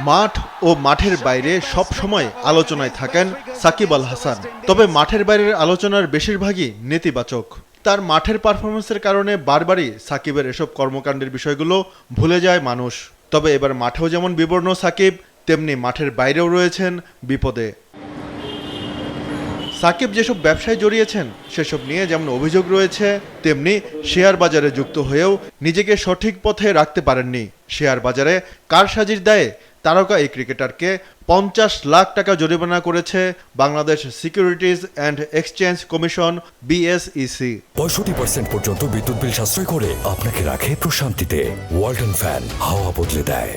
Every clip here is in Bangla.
মাঠ ও মাঠের বাইরে সব সময় আলোচনায় থাকেন সাকিব আল হাসান। তবে মাঠের বাইরের আলোচনার বেশিরভাগই নেতিবাচক। তার মাঠের পারফরমেন্সের কারণে বারবারই সাকিবের এসব কর্মকাণ্ডের বিষয়গুলো ভুলে যায় মানুষ। তবে এবার মাঠেও যেমন বিবর্ণ সাকিব, তেমনি মাঠের বাইরেও রয়েছেন বিপদে। সাকিব যেসব ব্যবসায় জড়িয়েছেন সেসব নিয়ে যেমন অভিযোগ রয়েছে, তেমনি শেয়ার বাজারে যুক্ত হয়েও নিজেকে সঠিক পথে রাখতে পারেননি। শেয়ার বাজারে কারসাজির দায়ে তারকা এই ক্রিকেটারকে 50 লাখ টাকা জরিমানা করেছে Bangladesh securities and exchange commission BSEC। 65% পর্যন্ত বিদ্যুৎ বিল সাশ্রয় করে আপনাকে রাখে প্রশান্তিতে। ওয়ালটন ফ্যান হাওয়া বদলে দেয়।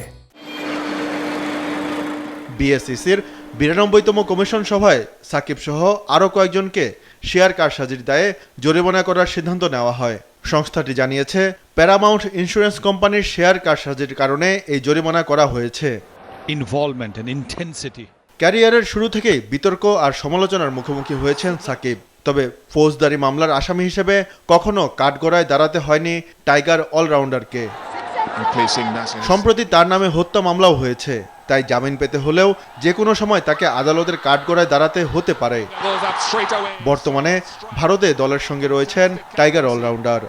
BSECর 92তম কমিশন সভায় সাকিব সহ আরও কয়েকজনকে শেয়ার কারসাজির দায়ে জরিমানা করার সিদ্ধান্ত নেওয়া হয়। সংস্থাটি জানিয়েছে, প্যারামাউন্ট ইন্স্যুরেন্স কোম্পানির শেয়ার কারসাজির কারণে এই জরিমানা করা হয়েছে। ক্যারিয়ারের শুরু থেকেই বিতর্ক আর সমালোচনার মুখোমুখি হয়েছেন সাকিব। তবে ফৌজদারি মামলার আসামি হিসেবে কখনো কাঠগড়ায় দাঁড়াতে হয়নি টাইগার অলরাউন্ডারকে। সম্প্রতি তার নামে হত্যা মামলাও হয়েছে, তাই জামিন পেতে হলেও যে কোনো সময় তাকে আদালতের কাঠগড়ায় দাঁড়াতে হতে পারে। বর্তমানে ভারতে দলের সঙ্গে রয়েছেন টাইগার অলরাউন্ডার।